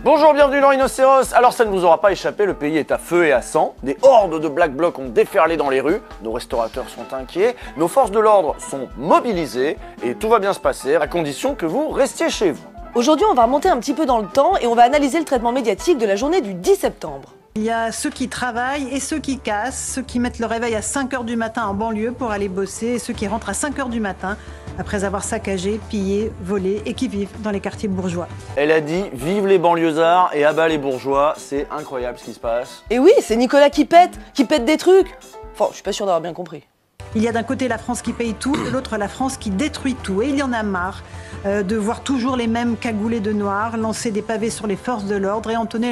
Bonjour, bienvenue dans Rhinocéros. Alors ça ne vous aura pas échappé, le pays est à feu et à sang. Des hordes de Black Blocs ont déferlé dans les rues. Nos restaurateurs sont inquiets. Nos forces de l'ordre sont mobilisées. Et tout va bien se passer à condition que vous restiez chez vous. Aujourd'hui, on va remonter un petit peu dans le temps et on va analyser le traitement médiatique de la journée du 10 septembre. Il y a ceux qui travaillent et ceux qui cassent, ceux qui mettent le réveil à 5 h du matin en banlieue pour aller bosser et ceux qui rentrent à 5 h du matin après avoir saccagé, pillé, volé et qui vivent dans les quartiers bourgeois. Elle a dit « Vive les banlieusards et abat les bourgeois ». C'est incroyable ce qui se passe. Et oui, c'est Nicolas qui pète des trucs. Enfin, je suis pas sûre d'avoir bien compris. Il y a d'un côté la France qui paye tout, de l'autre la France qui détruit tout. Et il y en a marre de voir toujours les mêmes cagoulés de noir lancer des pavés sur les forces de l'ordre et entonner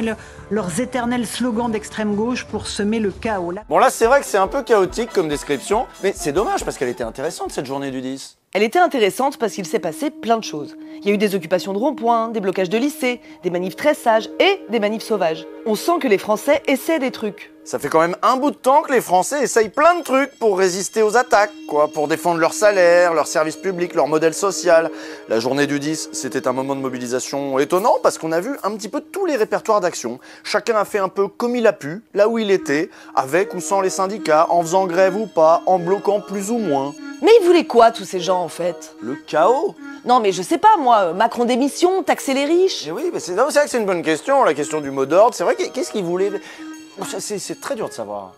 leurs éternels slogans d'extrême gauche pour semer le chaos. Bon là c'est vrai que c'est un peu chaotique comme description, mais c'est dommage parce qu'elle était intéressante cette journée du 10. Elle était intéressante parce qu'il s'est passé plein de choses. Il y a eu des occupations de ronds-points, des blocages de lycées, des manifs très sages et des manifs sauvages. On sent que les Français essaient des trucs. Ça fait quand même un bout de temps que les Français essayent plein de trucs pour résister aux attaques, quoi, pour défendre leur salaire, leur service public, leur modèle social. La journée du 10, c'était un moment de mobilisation étonnant parce qu'on a vu un petit peu tous les répertoires d'action. Chacun a fait un peu comme il a pu, là où il était, avec ou sans les syndicats, en faisant grève ou pas, en bloquant plus ou moins. Mais ils voulaient quoi tous ces gens en fait? Le chaos. Non mais je sais pas moi, Macron démission, taxer les riches. Et oui, mais c'est vrai que c'est une bonne question, la question du mot d'ordre. C'est vrai, qu'est-ce qu'ils voulaient? C'est très dur de savoir.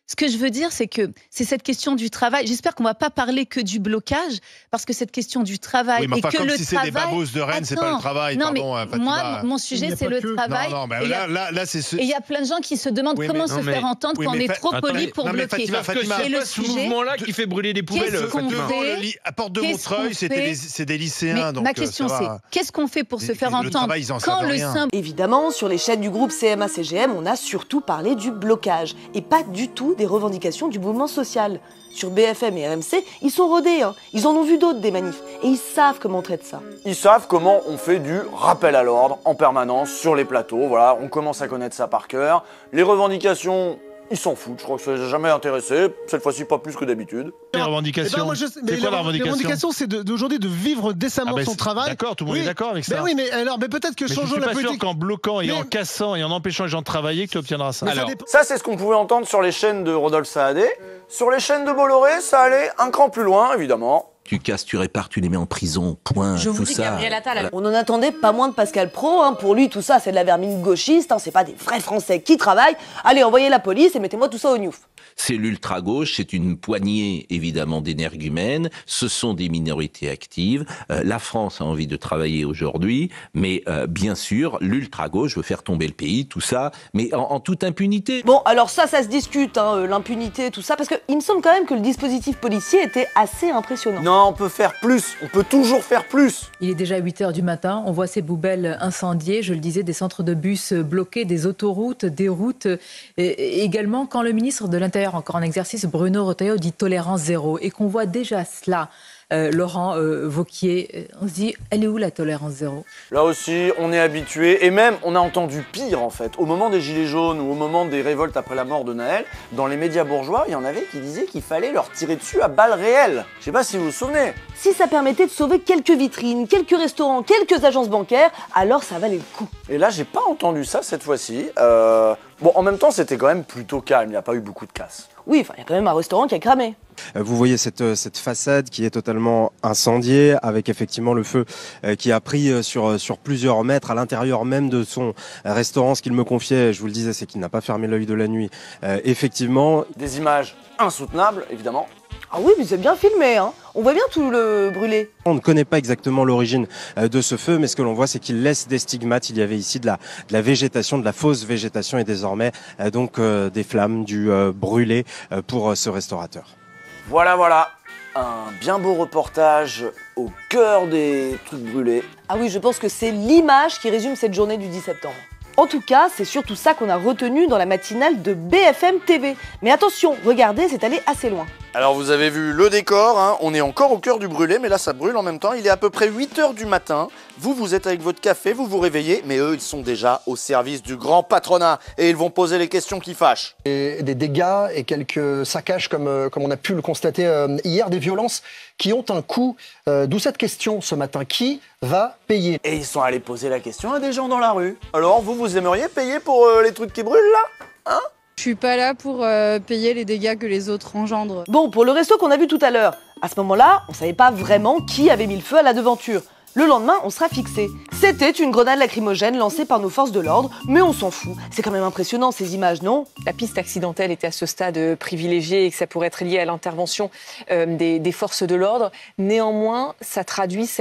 Ce que je veux dire, c'est que c'est cette question du travail. J'espère qu'on ne va pas parler que du blocage, parce que cette question du travail oui, mais enfin, et que comme le si travail... c'est des babos de Rennes, c'est pas le travail. Non, pardon, mais moi, mon sujet, c'est le travail. Non, mais là, c'est ce... Et il y a plein de gens qui se demandent comment se faire entendre quand on est trop poli pour bloquer. Fatima, et le ce sujet, mouvement-là qui fait brûler des poubelles. À Porte de Montreuil, c'est des lycéens. Ma question, c'est qu'est-ce qu'on fait pour se faire entendre quand le symbole... Évidemment, sur les chaînes du groupe CMA-CGM, on a surtout parlé du blocage et pas du tout des revendications du mouvement social. Sur BFM et RMC, ils sont rodés, hein. Ils en ont vu d'autres des manifs et ils savent comment on traite ça. Ils savent comment on fait du rappel à l'ordre en permanence sur les plateaux, voilà, on commence à connaître ça par cœur. Les revendications, ils s'en foutent, je crois que ça les a jamais intéressés, cette fois-ci pas plus que d'habitude. Les revendications, c'est quoi la revendication? La revendication, c'est d'aujourd'hui de vivre décemment son travail. D'accord, tout le monde est d'accord avec ça. Oui, mais alors, peut-être que changeons la politique. Je suis pas sûr qu'en bloquant et en cassant et en empêchant les gens de travailler, que tu obtiendras ça. Alors, ça, c'est ce qu'on pouvait entendre sur les chaînes de Rodolphe Saadé. Sur les chaînes de Bolloré, ça allait un cran plus loin, évidemment. Tu casses, tu répares, tu les mets en prison, point, Je vous tout dis, ça. Gabriel Attal, on en attendait pas moins de Pascal Praud, hein. Pour lui, tout ça, c'est de la vermine gauchiste, hein. C'est pas des vrais Français qui travaillent. Allez, envoyez la police et mettez-moi tout ça au gnouf. C'est l'ultra-gauche, c'est une poignée, évidemment, d'énergumènes, ce sont des minorités actives. La France a envie de travailler aujourd'hui, mais bien sûr, l'ultra-gauche veut faire tomber le pays, tout ça, mais en toute impunité. Bon, alors ça se discute, hein, l'impunité, tout ça, parce qu'il me semble quand même que le dispositif policier était assez impressionnant. Non, on peut faire plus, on peut toujours faire plus. Il est déjà 8 h du matin, on voit ces poubelles incendiées, je le disais, des centres de bus bloqués, des autoroutes, des routes, et également quand le ministre de l'Intérieur, encore en exercice, Bruno Retailleau, dit tolérance zéro, et qu'on voit déjà cela, Laurent Wauquiez, on se dit, elle est où la tolérance zéro? Là aussi, on est habitué, et même on a entendu pire en fait. Au moment des Gilets jaunes ou au moment des révoltes après la mort de Naël, dans les médias bourgeois, il y en avait qui disaient qu'il fallait leur tirer dessus à balles réelles. Je sais pas si vous vous souvenez. Si ça permettait de sauver quelques vitrines, quelques restaurants, quelques agences bancaires, alors ça valait le coup. Et là, j'ai pas entendu ça cette fois-ci. Bon, en même temps, c'était quand même plutôt calme, il n'y a pas eu beaucoup de casse. Oui, enfin, il y a quand même un restaurant qui a cramé. Vous voyez cette façade qui est totalement incendiée, avec effectivement le feu qui a pris sur plusieurs mètres à l'intérieur même de son restaurant. Ce qu'il me confiait, je vous le disais, c'est qu'il n'a pas fermé l'œil de la nuit. Effectivement. Des images insoutenables, évidemment. Ah oui, mais c'est bien filmé, hein. On voit bien tout le brûlé. On ne connaît pas exactement l'origine de ce feu, mais ce que l'on voit, c'est qu'il laisse des stigmates. Il y avait ici de la végétation, de la fausse végétation et désormais donc des flammes, du brûlé pour ce restaurateur. Voilà, un bien beau reportage au cœur des trucs brûlés. Ah oui, je pense que c'est l'image qui résume cette journée du 10 septembre. En tout cas, c'est surtout ça qu'on a retenu dans la matinale de BFM TV. Mais attention, regardez, c'est allé assez loin. Alors vous avez vu le décor, hein, on est encore au cœur du brûlé, mais là ça brûle en même temps. Il est à peu près 8 h du matin. Vous êtes avec votre café, vous vous réveillez, mais eux, ils sont déjà au service du grand patronat et ils vont poser les questions qui fâchent. Et des dégâts et quelques saccages, comme on a pu le constater hier, des violences qui ont un coût. D'où cette question ce matin, qui va payer? Et ils sont allés poser la question à des gens dans la rue. Alors vous aimeriez payer pour les trucs qui brûlent là, hein? Je suis pas là pour payer les dégâts que les autres engendrent. Bon, pour le resto qu'on a vu tout à l'heure, à ce moment-là, on savait pas vraiment qui avait mis le feu à la devanture. Le lendemain, on sera fixé. C'était une grenade lacrymogène lancée par nos forces de l'ordre, mais on s'en fout. C'est quand même impressionnant ces images, non? La piste accidentelle était à ce stade privilégiée et que ça pourrait être lié à l'intervention des forces de l'ordre. Néanmoins, ça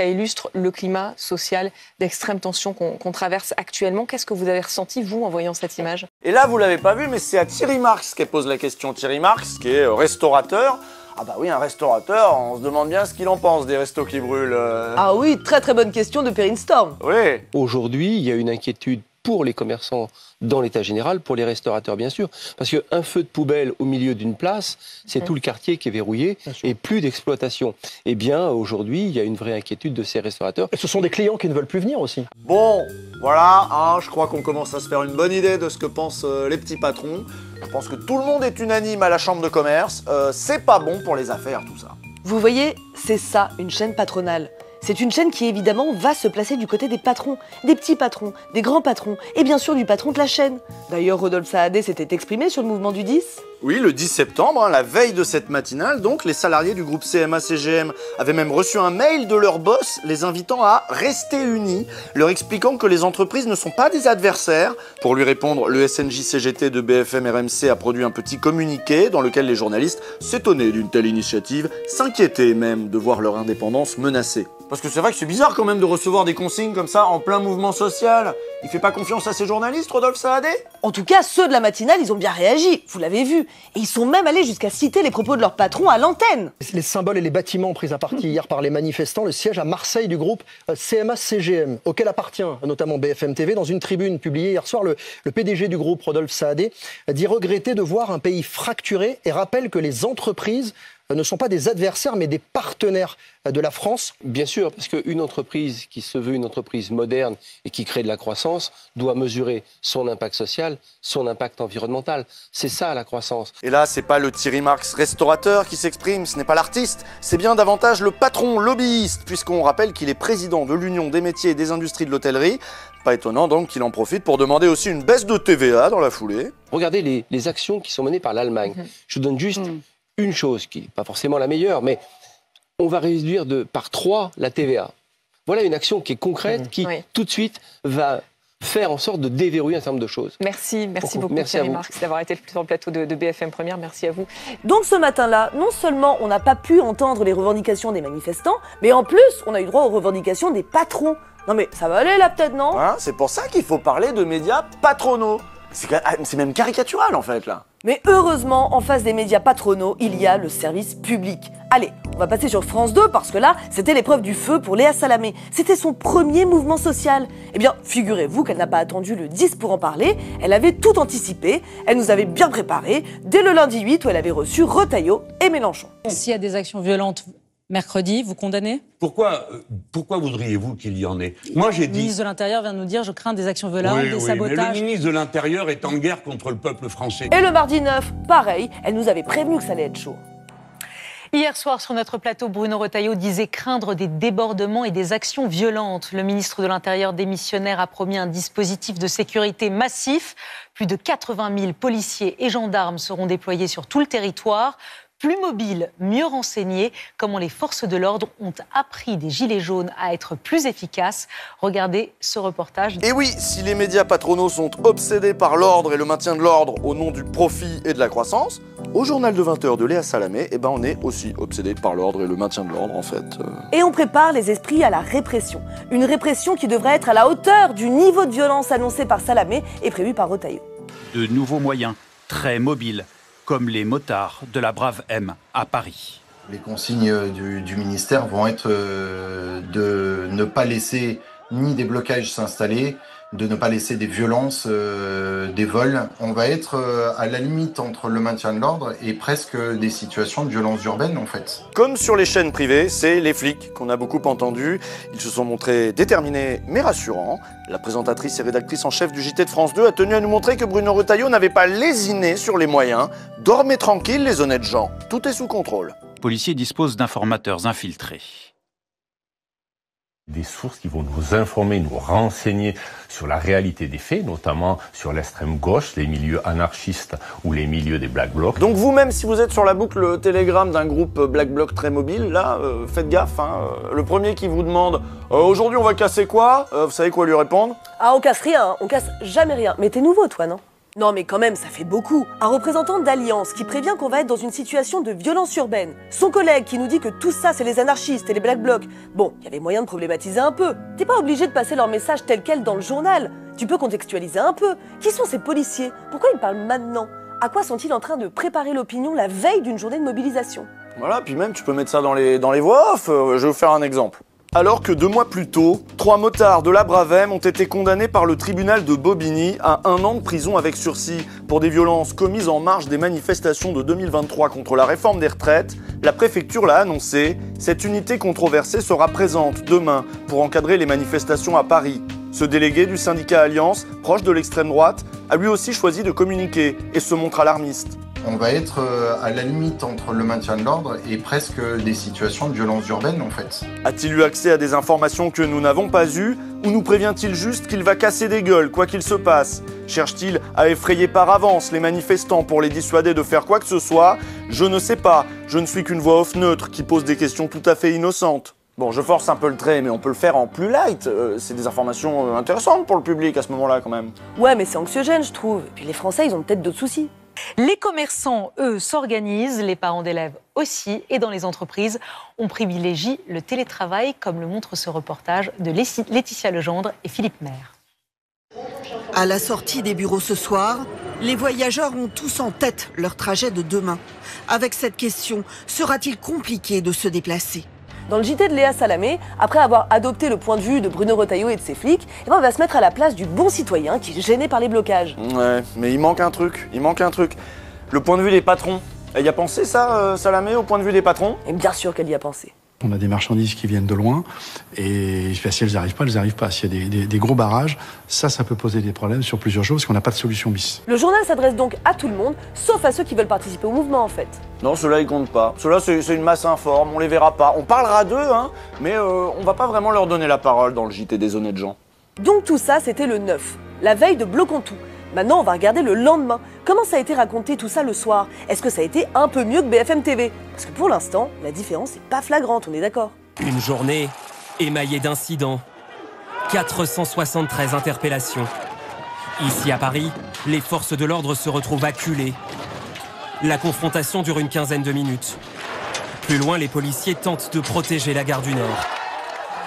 illustre le climat social d'extrême tension qu'on traverse actuellement. Qu'est-ce que vous avez ressenti, vous, en voyant cette image? Et là, vous l'avez pas vu, mais c'est à Thierry Marx qu'elle pose la question. Thierry Marx, qui est restaurateur. Ah bah oui, un restaurateur, on se demande bien ce qu'il en pense des restos qui brûlent. Ah oui, très très bonne question de Perrine Storm. Oui. Aujourd'hui, il y a une inquiétude pour les commerçants dans l'état général, pour les restaurateurs bien sûr, parce qu'un feu de poubelle au milieu d'une place, c'est tout le quartier qui est verrouillé et plus d'exploitation. Eh bien, aujourd'hui, il y a une vraie inquiétude de ces restaurateurs. Et ce sont des clients qui ne veulent plus venir aussi. Bon, voilà, hein, je crois qu'on commence à se faire une bonne idée de ce que pensent les petits patrons. Je pense que tout le monde est unanime à la chambre de commerce. C'est pas bon pour les affaires, tout ça. Vous voyez, c'est ça, une chaîne patronale. C'est une chaîne qui, évidemment, va se placer du côté des patrons, des petits patrons, des grands patrons, et bien sûr du patron de la chaîne. D'ailleurs, Rodolphe Saadé s'était exprimé sur le mouvement du 10. Oui, le 10 septembre, hein, la veille de cette matinale, donc, les salariés du groupe CMA-CGM avaient même reçu un mail de leur boss les invitant à rester unis, leur expliquant que les entreprises ne sont pas des adversaires. Pour lui répondre, le SNJ-CGT de BFM RMC a produit un petit communiqué dans lequel les journalistes s'étonnaient d'une telle initiative, s'inquiétaient même de voir leur indépendance menacée. Parce que c'est vrai que c'est bizarre quand même de recevoir des consignes comme ça en plein mouvement social. Il fait pas confiance à ses journalistes, Rodolphe Saadé? En tout cas, ceux de la matinale, ils ont bien réagi, vous l'avez vu. Et ils sont même allés jusqu'à citer les propos de leur patron à l'antenne. Les symboles et les bâtiments pris à partie hier par les manifestants, le siège à Marseille du groupe CMA-CGM, auquel appartient notamment BFM TV. Dans une tribune publiée hier soir, le PDG du groupe, Rodolphe Saadé, dit regretter de voir un pays fracturé et rappelle que les entreprises ne sont pas des adversaires, mais des partenaires de la France. Bien sûr, parce qu'une entreprise qui se veut une entreprise moderne et qui crée de la croissance doit mesurer son impact social, son impact environnemental. C'est ça la croissance. Et là, c'est pas le Thierry Marx restaurateur qui s'exprime, ce n'est pas l'artiste, c'est bien davantage le patron lobbyiste, puisqu'on rappelle qu'il est président de l'Union des métiers et des industries de l'hôtellerie. Pas étonnant donc qu'il en profite pour demander aussi une baisse de TVA dans la foulée. Regardez les actions qui sont menées par l'Allemagne. Je vous donne juste une chose qui n'est pas forcément la meilleure, mais on va réduire par 3 la TVA. Voilà une action qui est concrète, qui tout de suite va faire en sorte de déverrouiller un certain nombre de choses. Merci beaucoup Thierry Marx d'avoir été sur le plateau de BFM Première, merci à vous. Donc ce matin-là, non seulement on n'a pas pu entendre les revendications des manifestants, mais en plus on a eu droit aux revendications des patrons. Non mais ça va aller là peut-être, non? Hein, c'est pour ça qu'il faut parler de médias patronaux. C'est même caricatural en fait là. Mais heureusement, en face des médias patronaux, il y a le service public. Allez, on va passer sur France 2 parce que là, c'était l'épreuve du feu pour Léa Salamé. C'était son premier mouvement social. Eh bien, figurez-vous qu'elle n'a pas attendu le 10 pour en parler. Elle avait tout anticipé. Elle nous avait bien préparé dès le lundi 8 où elle avait reçu Retailleau et Mélenchon. S'il y a des actions violentes mercredi, vous condamnez? Pourquoi voudriez-vous qu'il y en ait? Moi, j'ai dit... Le ministre de l'Intérieur vient de nous dire « je crains des actions violentes, des sabotages ». Mais le ministre de l'Intérieur est en guerre contre le peuple français. Et le mardi 9, pareil, elle nous avait prévenu que ça allait être chaud. Hier soir, sur notre plateau, Bruno Retailleau disait craindre des débordements et des actions violentes. Le ministre de l'Intérieur démissionnaire a promis un dispositif de sécurité massif. Plus de 80 000 policiers et gendarmes seront déployés sur tout le territoire. Plus mobiles, mieux renseignés, comment les forces de l'ordre ont appris des gilets jaunes à être plus efficaces. Regardez ce reportage. Et oui, si les médias patronaux sont obsédés par l'ordre et le maintien de l'ordre au nom du profit et de la croissance, au journal de 20h de Léa Salamé, eh ben on est aussi obsédé par l'ordre et le maintien de l'ordre en fait. Et on prépare les esprits à la répression. Une répression qui devrait être à la hauteur du niveau de violence annoncé par Salamé et prévu par Retailleau. De nouveaux moyens, très mobiles, comme les motards de la Brave M à Paris. Les consignes du ministère vont être de ne pas laisser ni des blocages s'installer, de ne pas laisser des violences, des vols. On va être à la limite entre le maintien de l'ordre et presque des situations de violence urbaine en fait. Comme sur les chaînes privées, c'est les flics qu'on a beaucoup entendus. Ils se sont montrés déterminés mais rassurants. La présentatrice et rédactrice en chef du JT de France 2 a tenu à nous montrer que Bruno Retailleau n'avait pas lésiné sur les moyens. Dormez tranquilles les honnêtes gens, tout est sous contrôle. Les policiers disposent d'informateurs infiltrés. Des sources qui vont nous informer, nous renseigner sur la réalité des faits, notamment sur l'extrême gauche, les milieux anarchistes ou les milieux des Black Blocs. Donc vous-même, si vous êtes sur la boucle Telegram d'un groupe Black Bloc très mobile, là, faites gaffe. Le premier qui vous demande « Aujourd'hui, on va casser quoi ?» Vous savez quoi lui répondre? Ah, on casse rien, on casse jamais rien. Mais t'es nouveau, toi, non? Non mais quand même, ça fait beaucoup. Un représentant d'Alliance qui prévient qu'on va être dans une situation de violence urbaine. Son collègue qui nous dit que tout ça c'est les anarchistes et les Black Blocs. Bon, il y avait moyen de problématiser un peu. T'es pas obligé de passer leur message tel quel dans le journal. Tu peux contextualiser un peu. Qui sont ces policiers? Pourquoi ils parlent maintenant? À quoi sont-ils en train de préparer l'opinion la veille d'une journée de mobilisation? Voilà, puis même tu peux mettre ça dans les voix off. Je vais vous faire un exemple. Alors que 2 mois plus tôt, 3 motards de la Bravem ont été condamnés par le tribunal de Bobigny à 1 an de prison avec sursis pour des violences commises en marge des manifestations de 2023 contre la réforme des retraites, la préfecture l'a annoncé, cette unité controversée sera présente demain pour encadrer les manifestations à Paris. Ce délégué du syndicat Alliance, proche de l'extrême droite, a lui aussi choisi de communiquer et se montre alarmiste. On va être à la limite entre le maintien de l'ordre et presque des situations de violence urbaine en fait. A-t-il eu accès à des informations que nous n'avons pas eues ou nous prévient-il juste qu'il va casser des gueules quoi qu'il se passe? Cherche-t-il à effrayer par avance les manifestants pour les dissuader de faire quoi que ce soit? Je ne sais pas, je ne suis qu'une voix off neutre qui pose des questions tout à fait innocentes. Bon, je force un peu le trait, mais on peut le faire en plus light. C'est des informations intéressantes pour le public à ce moment-là quand même. Ouais, mais c'est anxiogène je trouve. Et puis les Français, ils ont peut-être d'autres soucis. Les commerçants, eux, s'organisent, les parents d'élèves aussi, et dans les entreprises, on privilégie le télétravail, comme le montre ce reportage de Laetitia Legendre et Philippe Maire. À la sortie des bureaux ce soir, les voyageurs ont tous en tête leur trajet de demain. Avec cette question, sera-t-il compliqué de se déplacer ? Dans le JT de Léa Salamé, après avoir adopté le point de vue de Bruno Retailleau et de ses flics, on va se mettre à la place du bon citoyen qui est gêné par les blocages. Ouais, mais il manque un truc, Le point de vue des patrons. Elle y a pensé ça, Salamé, au point de vue des patrons? Et bien sûr qu'elle y a pensé. On a des marchandises qui viennent de loin, et si elles n'y arrivent pas, elles n'y arrivent pas. S'il y a des gros barrages, ça peut poser des problèmes sur plusieurs choses, parce qu'on n'a pas de solution bis. Le journal s'adresse donc à tout le monde, sauf à ceux qui veulent participer au mouvement en fait. Non, ceux-là ils comptent pas. Ceux-là c'est une masse informe, on les verra pas. On parlera d'eux, mais on va pas vraiment leur donner la parole dans le JT des honnêtes gens. Donc tout ça, c'était le 9, la veille de Bloquons tout. Maintenant, on va regarder le lendemain. Comment ça a été raconté tout ça le soir? Est-ce que ça a été un peu mieux que BFM TV? Parce que pour l'instant, la différence n'est pas flagrante, on est d'accord. Une journée émaillée d'incidents. 473 interpellations. Ici à Paris, les forces de l'ordre se retrouvent acculées. La confrontation dure une quinzaine de minutes. Plus loin, les policiers tentent de protéger la gare du Nord.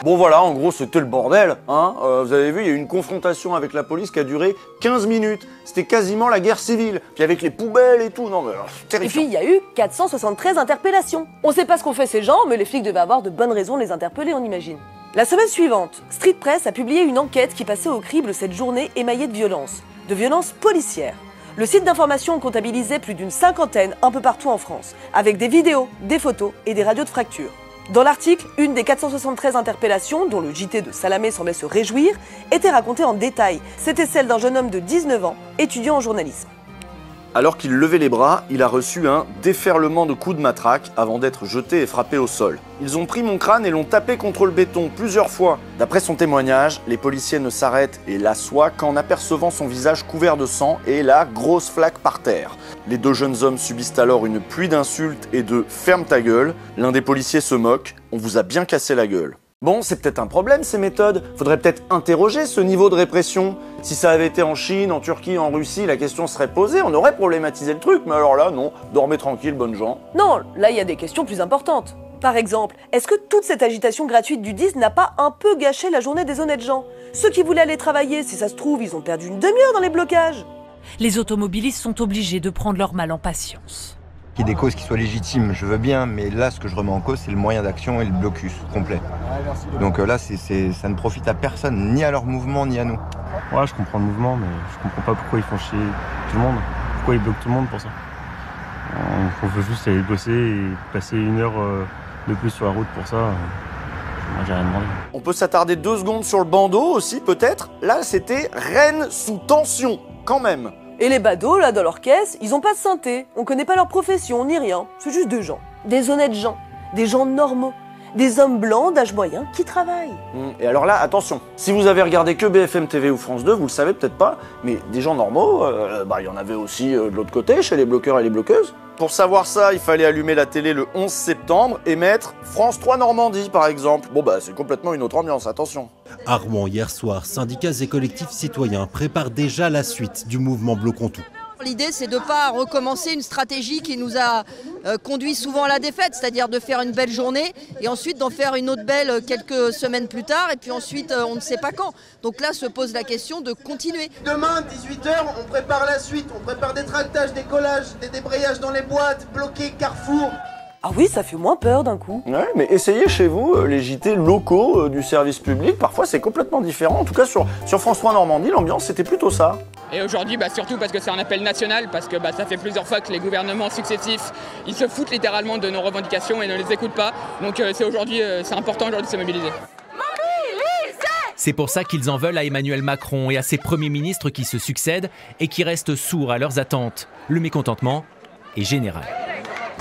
Bon voilà, en gros c'était le bordel, vous avez vu, il y a eu une confrontation avec la police qui a duré 15 minutes. C'était quasiment la guerre civile. Puis avec les poubelles et tout, non mais c'est terrifiant. Et puis il y a eu 473 interpellations. On sait pas ce qu'ont fait ces gens, mais les flics devaient avoir de bonnes raisons de les interpeller, on imagine. La semaine suivante, Street Press a publié une enquête qui passait au crible cette journée émaillée de violences policières. Le site d'information comptabilisait plus d'une cinquantaine un peu partout en France, avec des vidéos, des photos et des radios de fracture. Dans l'article, une des 473 interpellations, dont le JT de Salamé semblait se réjouir, était racontée en détail. C'était celle d'un jeune homme de 19 ans, étudiant en journalisme. Alors qu'il levait les bras, il a reçu un déferlement de coups de matraque avant d'être jeté et frappé au sol. Ils ont pris mon crâne et l'ont tapé contre le béton plusieurs fois. D'après son témoignage, les policiers ne s'arrêtent et l'assoient qu'en apercevant son visage couvert de sang et la grosse flaque par terre. Les 2 jeunes hommes subissent alors une pluie d'insultes et de « ferme ta gueule ». L'un des policiers se moque « on vous a bien cassé la gueule ». Bon, c'est peut-être un problème ces méthodes. Faudrait peut-être interroger ce niveau de répression. Si ça avait été en Chine, en Turquie, en Russie, la question serait posée, on aurait problématisé le truc. Mais alors là, non, dormez tranquille, bonnes gens. Non, là il y a des questions plus importantes. Par exemple, est-ce que toute cette agitation gratuite du 10 n'a pas un peu gâché la journée des honnêtes gens? Ceux qui voulaient aller travailler, si ça se trouve, ils ont perdu une demi-heure dans les blocages. Les automobilistes sont obligés de prendre leur mal en patience. Qu'il y ait des causes qui soient légitimes, je veux bien, mais là, ce que je remets en cause, c'est le moyen d'action et le blocus complet. Donc là, ça ne profite à personne, ni à leur mouvement, ni à nous. Ouais, je comprends le mouvement, mais je comprends pas pourquoi ils font chier tout le monde. Pourquoi ils bloquent tout le monde pour ça. On veut juste aller bosser et passer 1 heure de plus sur la route pour ça. Moi, j'ai rien demandé. On peut s'attarder 2 secondes sur le bandeau aussi, peut-être. Là, c'était Rennes sous tension, quand même. Et les badauds, là, dans leur caisse, ils ont pas de synthé, on connaît pas leur profession, ni rien. C'est juste des gens. Des honnêtes gens. Des gens normaux. Des hommes blancs d'âge moyen qui travaillent. Et alors là, attention, si vous avez regardé que BFM TV ou France 2, vous le savez peut-être pas, mais des gens normaux, il y en avait aussi de l'autre côté, chez les bloqueurs et les bloqueuses. Pour savoir ça, il fallait allumer la télé le 11 septembre et mettre France 3 Normandie, par exemple. Bon c'est complètement une autre ambiance, attention. À Rouen, hier soir, syndicats et collectifs citoyens préparent déjà la suite du mouvement Bloquons Tout. L'idée, c'est de ne pas recommencer une stratégie qui nous a conduit souvent à la défaite, c'est-à-dire de faire une belle journée et ensuite d'en faire une autre belle quelques semaines plus tard et puis ensuite on ne sait pas quand. Donc là se pose la question de continuer. Demain, 18h, on prépare la suite, on prépare des tractages, des collages, des débrayages dans les boîtes, bloqués, Carrefour. Ah oui, ça fait moins peur d'un coup. Ouais, mais essayez chez vous les JT locaux du service public, parfois c'est complètement différent. En tout cas sur France 3 Normandie, l'ambiance c'était plutôt ça. Et aujourd'hui, surtout parce que c'est un appel national, parce que ça fait plusieurs fois que les gouvernements successifs, ils se foutent littéralement de nos revendications et ne les écoutent pas. Donc c'est important aujourd'hui de se mobiliser. C'est pour ça qu'ils en veulent à Emmanuel Macron et à ses premiers ministres qui se succèdent et qui restent sourds à leurs attentes. Le mécontentement est général.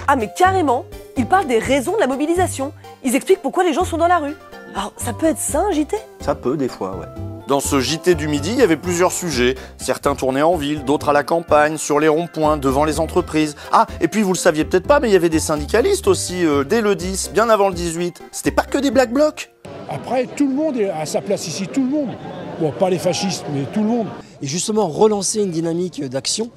Ah mais carrément, ils parlent des raisons de la mobilisation. Ils expliquent pourquoi les gens sont dans la rue. Alors ça peut être ça un JT ? Ça peut des fois, ouais. Dans ce JT du midi, il y avait plusieurs sujets. Certains tournaient en ville, d'autres à la campagne, sur les ronds-points, devant les entreprises. Ah, et puis vous le saviez peut-être pas, mais il y avait des syndicalistes aussi, dès le 10, bien avant le 18. C'était pas que des Black Blocs. Après, tout le monde est à sa place ici, tout le monde. Bon, pas les fascistes, mais tout le monde. Et justement, relancer une dynamique d'action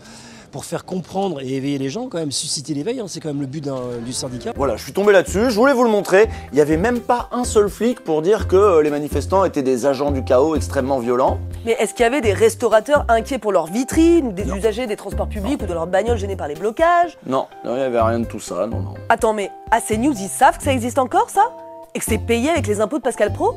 pour faire comprendre et éveiller les gens, quand même susciter l'éveil, c'est quand même le but du syndicat. Voilà, je suis tombé là-dessus, je voulais vous le montrer. Il n'y avait même pas un seul flic pour dire que les manifestants étaient des agents du chaos extrêmement violents. Mais est-ce qu'il y avait des restaurateurs inquiets pour leurs vitrines, des usagers des transports publics ou de leurs bagnoles gênés par les blocages? Non, il n'y avait rien de tout ça, non. Attends, mais à CNews, ils savent que ça existe encore, ça? Et que c'est payé avec les impôts de Pascal Praud?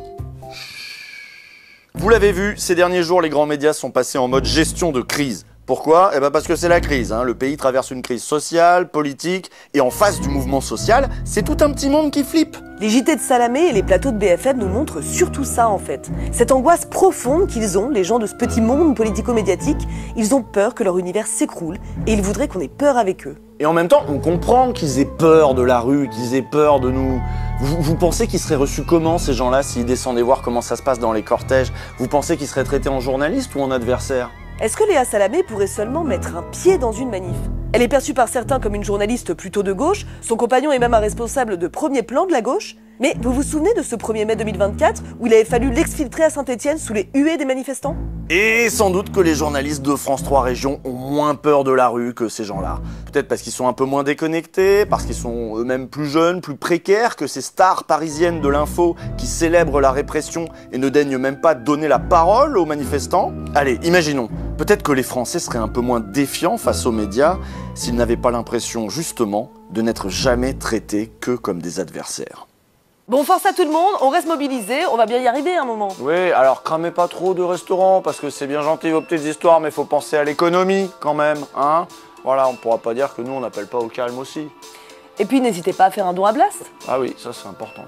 Vous l'avez vu, ces derniers jours, les grands médias sont passés en mode gestion de crise. Pourquoi ? Parce que c'est la crise. Le pays traverse une crise sociale, politique, et en face du mouvement social, c'est tout un petit monde qui flippe. Les JT de Salamé et les plateaux de BFM nous montrent surtout ça en fait. Cette angoisse profonde qu'ils ont, les gens de ce petit monde politico-médiatique, ils ont peur que leur univers s'écroule et ils voudraient qu'on ait peur avec eux. Et en même temps, on comprend qu'ils aient peur de la rue, qu'ils aient peur de nous. Vous pensez qu'ils seraient reçus comment, ces gens-là, s'ils descendaient voir comment ça se passe dans les cortèges? Vous pensez qu'ils seraient traités en journalistes ou en adversaires? Est-ce que Léa Salamé pourrait seulement mettre un pied dans une manif? Elle est perçue par certains comme une journaliste plutôt de gauche, son compagnon est même un responsable de premier plan de la gauche. Mais vous vous souvenez de ce 1er mai 2024 où il avait fallu l'exfiltrer à Saint-Étienne sous les huées des manifestants? Et sans doute que les journalistes de France 3 Régions ont moins peur de la rue que ces gens-là. Peut-être parce qu'ils sont un peu moins déconnectés, parce qu'ils sont eux-mêmes plus jeunes, plus précaires que ces stars parisiennes de l'info qui célèbrent la répression et ne daignent même pas donner la parole aux manifestants. Allez, imaginons. Peut-être que les Français seraient un peu moins défiants face aux médias s'ils n'avaient pas l'impression, justement, de n'être jamais traités que comme des adversaires. Bon, force à tout le monde, on reste mobilisé, on va bien y arriver à un moment. Oui, alors cramez pas trop de restaurants, parce que c'est bien gentil vos petites histoires, mais faut penser à l'économie quand même, hein. Voilà, on pourra pas dire que nous on n'appelle pas au calme aussi. Et puis n'hésitez pas à faire un don à Blast. Ah oui, ça c'est important.